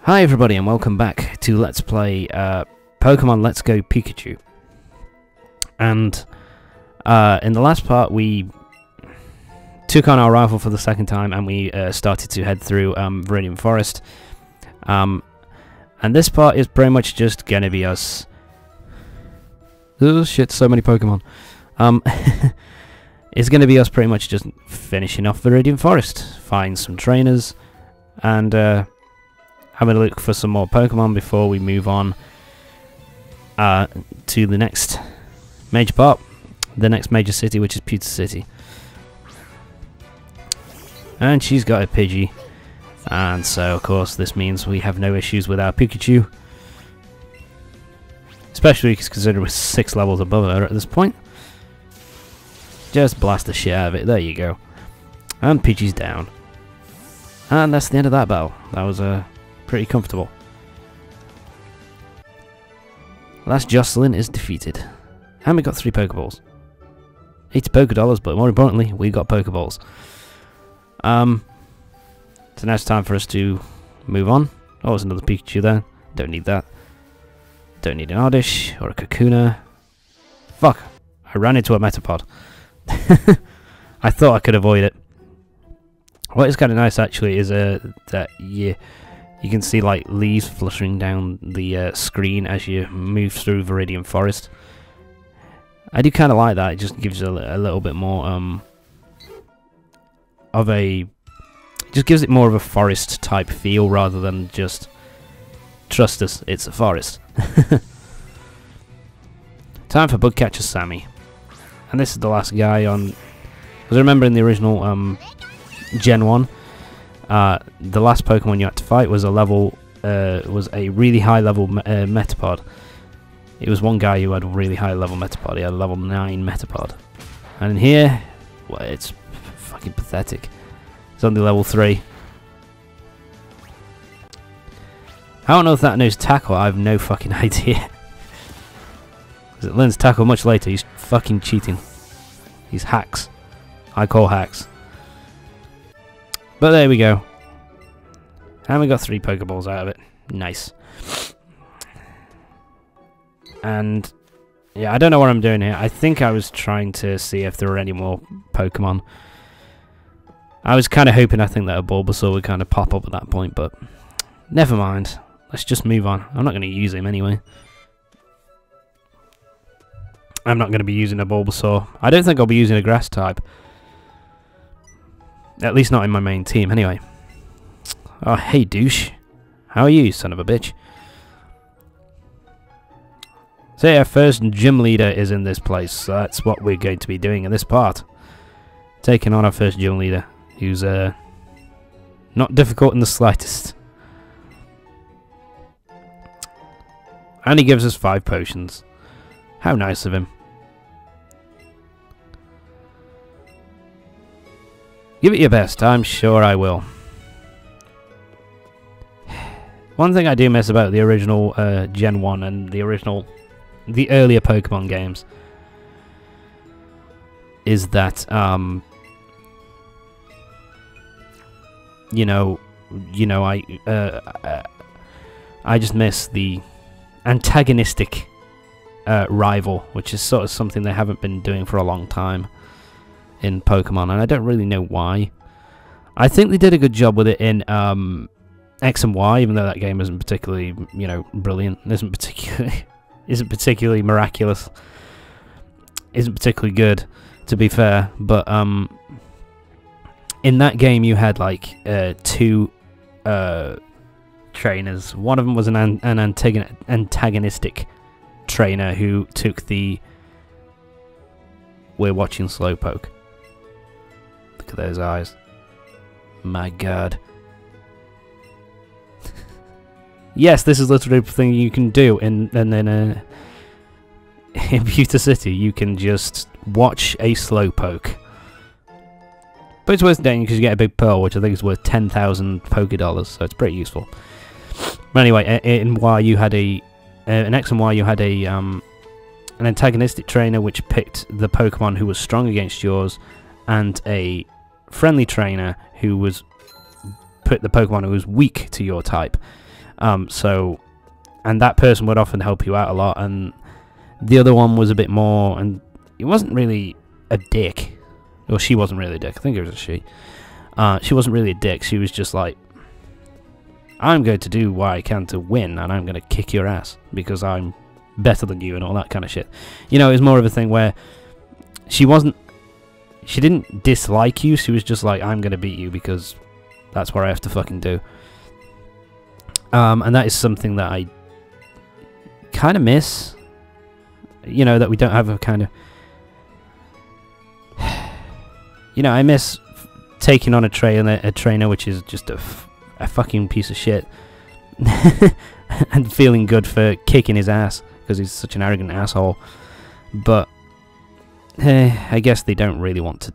Hi everybody and welcome back to Let's Play Pokemon Let's Go Pikachu. And in the last part we took on our rival for the second time and we started to head through Viridian Forest. And this part is pretty much just gonna be us... Oh shit, so many Pokemon. It's gonna be us pretty much just finishing off Viridian Forest, find some trainers, and having a look for some more Pokemon before we move on to the next major part, the next major city, which is Pewter City. And she's got a Pidgey, and so of course this means we have no issues with our Pikachu, especially considering we're 6 levels above her at this point. Just blast the shit out of it. There you go. And Pidgey's down. And that's the end of that battle. That was pretty comfortable. Last Jocelyn is defeated. And we got 3 Pokeballs. 80 Pokedollars, but more importantly, we got Pokeballs. So now it's time for us to move on. Oh, there's another Pikachu there. Don't need that. Don't need an Oddish or a Kakuna. Fuck. I ran into a Metapod. I thought I could avoid it. What is kind of nice actually is that you can see like leaves fluttering down the screen as you move through Viridian Forest. I do kind of like that. It just gives a little bit more of a... just gives it more of a forest type feel rather than just trust us, it's a forest. Time for Bugcatcher Sammy. And this is the last guy on... Because I remember in the original Gen 1, the last Pokemon you had to fight was a really high level Metapod. It was one guy who had a really high level Metapod. He had a level 9 Metapod. And in here, well, it's fucking pathetic. It's only level 3. I don't know if that knows Tackle. I have no fucking idea. Because it learns Tackle much later. He's fucking cheating. He's hacks. I call hacks. But there we go. And we got 3 Pokeballs out of it. Nice. And yeah, I don't know what I'm doing here. I think I was trying to see if there were any more Pokemon. I was kind of hoping, I think, that a Bulbasaur would kind of pop up at that point, but never mind. Let's just move on. I'm not going to use him anyway. I'm not going to be using a Bulbasaur. I don't think I'll be using a Grass type. At least not in my main team, anyway. Oh, hey, douche. How are you, son of a bitch? So yeah, first gym leader is in this place. So that's what we're going to be doing in this part. Taking on our first gym leader, who's not difficult in the slightest. And he gives us 5 potions. How nice of him. Give it your best, I'm sure I will. One thing I do miss about the original Gen 1 and the earlier Pokemon games is that, I just miss the antagonistic rival, which is sort of something they haven't been doing for a long time in Pokemon, and I don't really know why. I think they did a good job with it in X and Y, even though that game isn't particularly, brilliant, isn't particularly miraculous, isn't particularly good, to be fair. But in that game, you had like 2 trainers. One of them was an antagonistic trainer who took the... We're watching Slowpoke. Look at those eyes. My god. Yes, this is literally the thing you can do in Pewter City. You can just watch a Slowpoke. But it's worth doing because you get a big pearl, which I think is worth 10,000 Pokedollars, so it's pretty useful. But anyway, in Y you had in X and Y you had an antagonistic trainer which picked the Pokemon who was strong against yours, and a friendly trainer who was put the Pokemon who was weak to your type. And that person would often help you out a lot, and the other one was a bit more, and it wasn't really a dick. Well, she wasn't really a dick. I think it was a she. She wasn't really a dick. She was just like, I'm going to do what I can to win, and I'm going to kick your ass because I'm better than you and all that kind of shit. You know, it was more of a thing where she didn't dislike you. She was just like, I'm going to beat you because that's what I have to fucking do. And that is something that I kind of miss. You know, that we don't have a kind of... You know, I miss taking on a trainer which is just a fucking piece of shit. And feeling good for kicking his ass because he's such an arrogant asshole. But I guess they don't really want to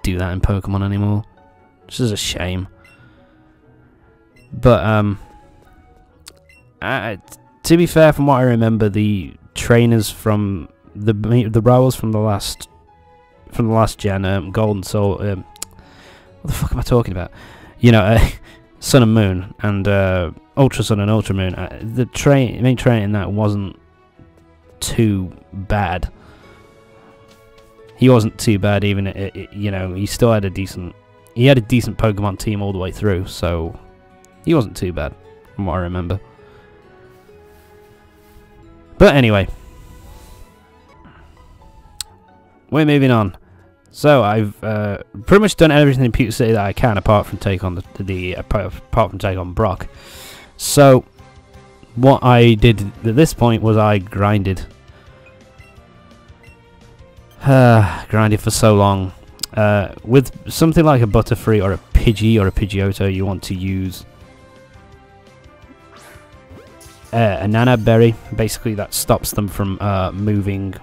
do that in Pokemon anymore, which is a shame. But to be fair, from what I remember, the trainers from the rivals from the last gen, Gold and Soul, what the fuck am I talking about? You know, Sun and Moon and Ultra Sun and Ultra Moon. The main trainer in that wasn't too bad. He wasn't too bad, even you know, he still had a decent. He had a decent Pokemon team all the way through, so he wasn't too bad, from what I remember. But anyway, we're moving on. So I've pretty much done everything in Pewter City that I can, apart from take on Brock. So what I did at this point was I grinded for so long. With something like a Butterfree or a Pidgey or a Pidgeotto, you want to use a Nana Berry. Basically, that stops them from moving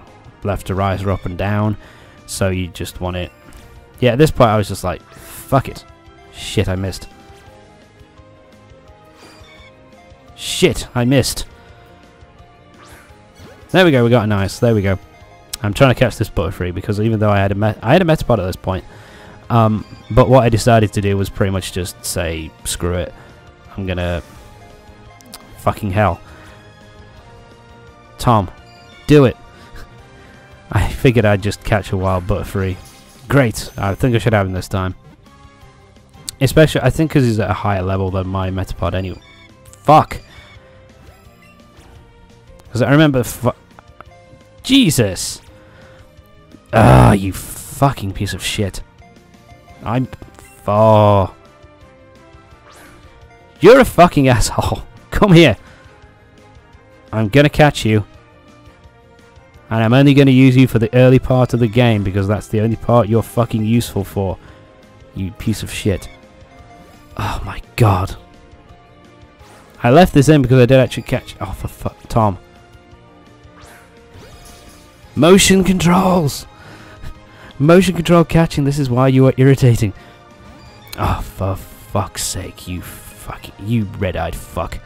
left to right or up and down. So you just want it. Yeah, at this point I was just like, fuck it. Shit, I missed. Shit, I missed. There we go, we got a nice. There we go. I'm trying to catch this Butterfree because even though I had a Metapod at this point, but what I decided to do was pretty much just say, screw it. I'm gonna... Fucking hell. Tom, do it. I figured I'd just catch a wild Butterfree. Great. I think I should have him this time. Especially, I think because he's at a higher level than my Metapod anyway. Fuck. Because I remember... Jesus. Ah, you fucking piece of shit. Oh. You're a fucking asshole. Come here. I'm gonna catch you. And I'm only going to use you for the early part of the game because that's the only part you're fucking useful for. You piece of shit. Oh my god. I left this in because I did actually catch... Oh, for fuck... Tom. Motion controls! Motion control catching. This is why you are irritating. Oh, for fuck's sake. You fucking... You red-eyed fuck.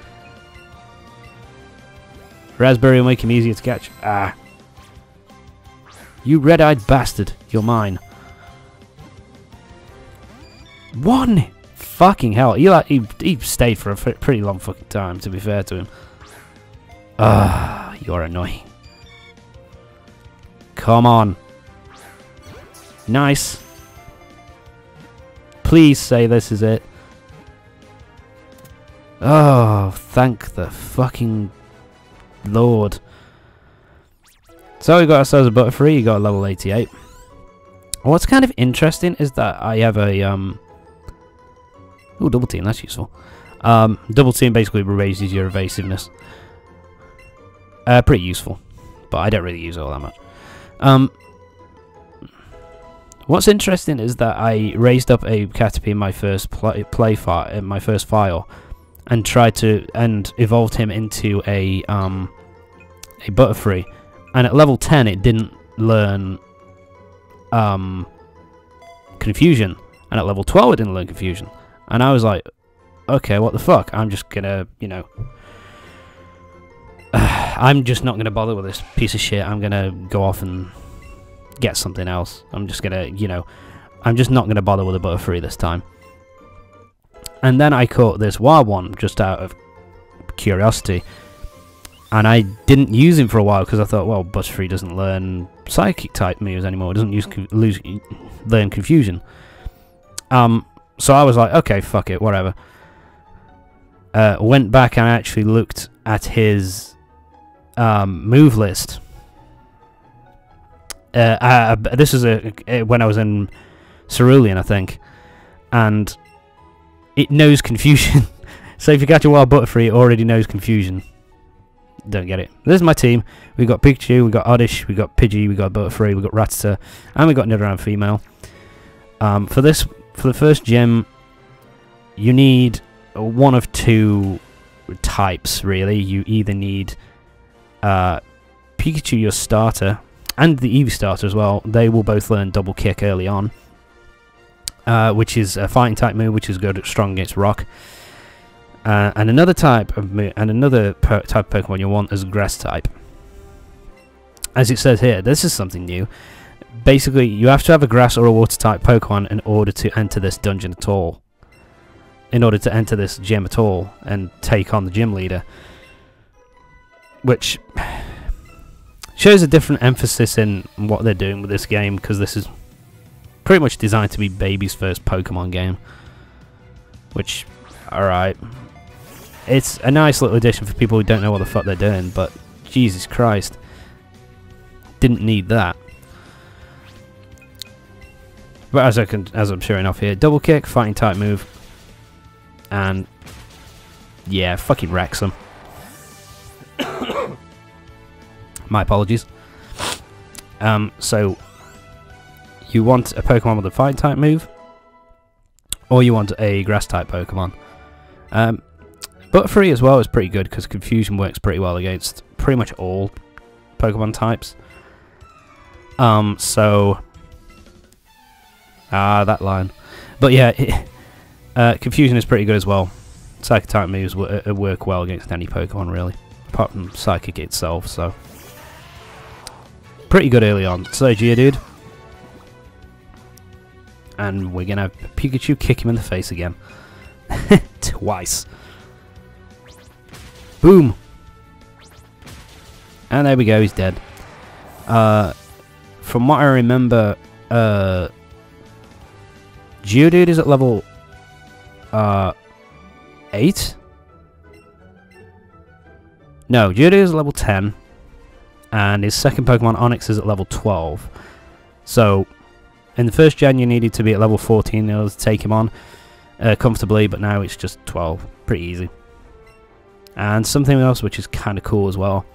Raspberry will make him easier to catch. Ah. You red-eyed bastard. You're mine. One! Fucking hell. He stayed for a pretty long fucking time, to be fair to him. Ah, you're annoying. Come on. Nice. Please say this is it. Oh, thank the fucking Lord. So we got ourselves a Butterfree, you got a level 88. What's kind of interesting is that I have a ooh, double team, that's useful. Double team basically raises your evasiveness. Pretty useful, but I don't really use it all that much. What's interesting is that I raised up a Caterpie in my first file, and tried to evolved him into a Butterfree. And at level 10 it didn't learn Confusion. And at level 12 it didn't learn Confusion. And I was like, okay, what the fuck? I'm just gonna, you know... I'm just not gonna bother with this piece of shit. I'm gonna go off and get something else. I'm just gonna, you know... I'm just not gonna bother with a Butterfree this time. And then I caught this wild one just out of curiosity. And I didn't use him for a while because I thought, well, Butterfree doesn't learn psychic type moves anymore. It doesn't learn confusion. So I was like, okay, fuck it, whatever. Went back and actually looked at his move list. This is when I was in Cerulean, I think, and it knows confusion. So if you catch a wild Butterfree, it already knows confusion. Don't get it. This is my team. We got Pikachu, we got Oddish, we got Pidgey, we got Butterfree, we got Rattata, and we got Nidoran female. For the first gym, you need one of two types, really. You either need Pikachu, your starter, and the Eevee starter as well. They will both learn Double Kick early on, which is a fighting type move, which is good, strong against rock. And another type of type of Pokemon you want is Grass type. As it says here, this is something new. Basically, you have to have a Grass or a Water type Pokemon in order to enter this dungeon at all. In order to enter this gym at all and take on the gym leader, which shows a different emphasis in what they're doing with this game, because this is pretty much designed to be baby's first Pokemon game. Which, alright, it's a nice little addition for people who don't know what the fuck they're doing, but Jesus Christ, didn't need that. But as I'm showing off here, Double Kick, fighting type move, and yeah, fucking wrecks them. My apologies. So you want a Pokemon with a fighting type move, or you want a Grass type Pokemon. Butterfree as well is pretty good because confusion works pretty well against pretty much all Pokemon types. That line. But yeah, confusion is pretty good as well. Psychic type moves work well against any Pokemon really, apart from Psychic itself. So pretty good early on. So Geodude, and we're gonna have Pikachu kick him in the face again. Twice. Boom. And there we go, he's dead. From what I remember, Geodude is at level 8? No, Geodude is at level 10. And his second Pokemon, Onix, is at level 12. So, in the first gen, you needed to be at level 14 in order to take him on comfortably, but now it's just 12. Pretty easy. And something else which is kind of cool as well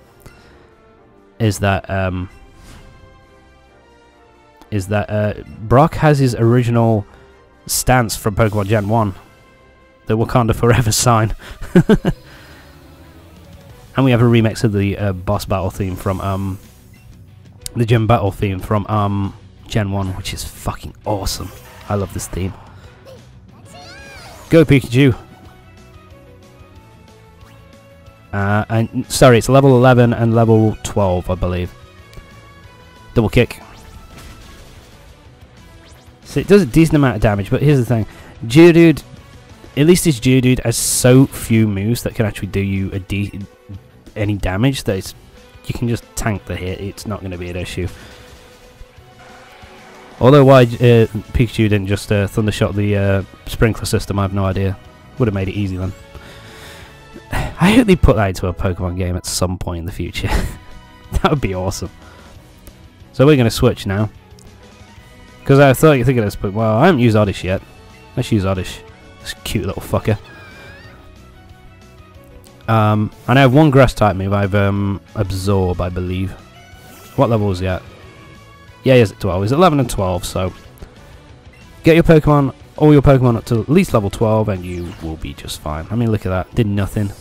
is that Brock has his original stance from Pokemon Gen 1, the Wakanda Forever sign. And we have a remix of the boss battle theme from the gym battle theme from Gen 1, which is fucking awesome. I love this theme. Go Pikachu. And sorry, it's level 11 and level 12, I believe. Double kick. So it does a decent amount of damage, but here's the thing. Geodude, at least this Geodude has so few moves that can actually do you any damage that you can just tank the hit. It's not going to be an issue. Although why Pikachu didn't just Thundershot the sprinkler system, I have no idea. Would have made it easy then. I hope they put that into a Pokemon game at some point in the future. That would be awesome. So we're going to switch now. Because I thought you'd think of this, but well, I haven't used Oddish yet. Let's use Oddish. This cute little fucker. And I have one Grass type move. I have Absorb, I believe. What level is he at? Yeah, he's at 12. He's at 11 and 12, so get your Pokemon, all your Pokemon up to at least level 12 and you will be just fine. I mean, look at that. Did nothing.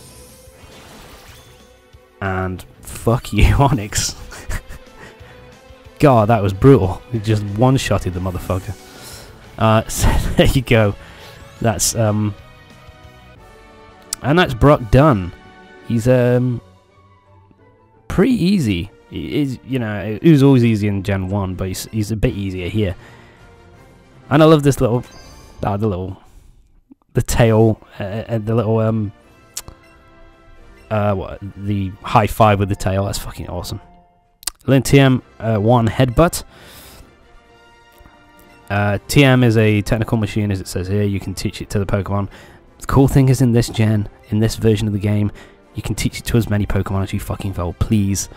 And fuck you, Onix. God, that was brutal. He just one-shotted the motherfucker. So there you go. That's and that's Brock done. He's pretty easy. You know, it was always easy in Gen 1, but he's a bit easier here. And I love this little, the tail, and the little the high five with the tail. That's fucking awesome. Learn TM 1 Headbutt. TM is a technical machine, as it says here. You can teach it to the Pokemon. The cool thing is, in this version of the game, you can teach it to as many Pokemon as you fucking will, please.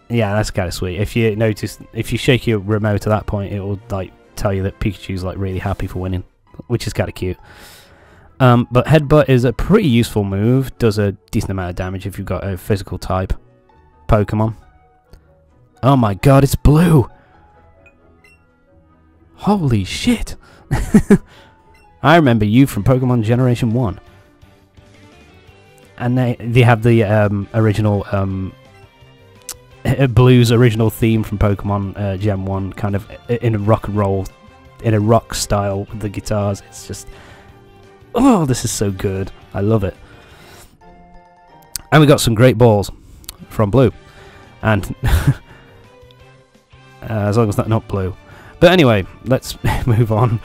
Yeah, that's kind of sweet. If you notice, if you shake your remote at that point, it will like tell you that Pikachu's like really happy for winning, which is kind of cute. But Headbutt is a pretty useful move. Does a decent amount of damage if you've got a physical type Pokemon. Oh my god, it's blue! Holy shit! I remember you from Pokemon Generation 1. And they have the original Blue's original theme from Pokemon Gen 1, kind of in a rock and roll, in a rock style with the guitars. It's just, oh, this is so good. I love it. And we got some great balls from Blue, and as long as that's not blue. But anyway, let's move on.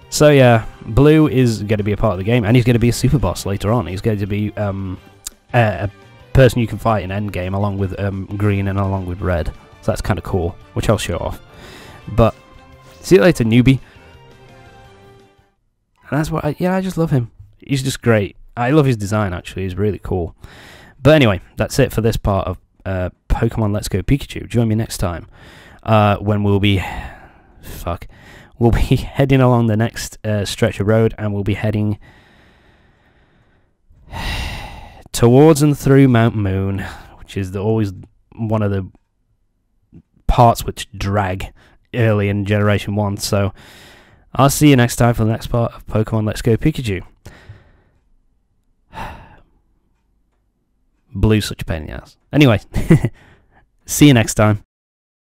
So yeah, Blue is going to be a part of the game, and he's going to be a super boss later on. He's going to be a person you can fight in endgame, along with Green and along with Red. So that's kind of cool, which I'll show off. But see you later, newbie. And that's what I just love him. He's just great. I love his design, actually. He's really cool. But anyway, that's it for this part of Pokemon Let's Go Pikachu. Join me next time when we'll be heading along the next stretch of road, and we'll be heading towards and through Mount Moon, which is always one of the parts which drag early in Generation 1. So I'll see you next time for the next part of Pokemon Let's Go Pikachu. Blue's such a pain in the ass. Anyway, see you next time.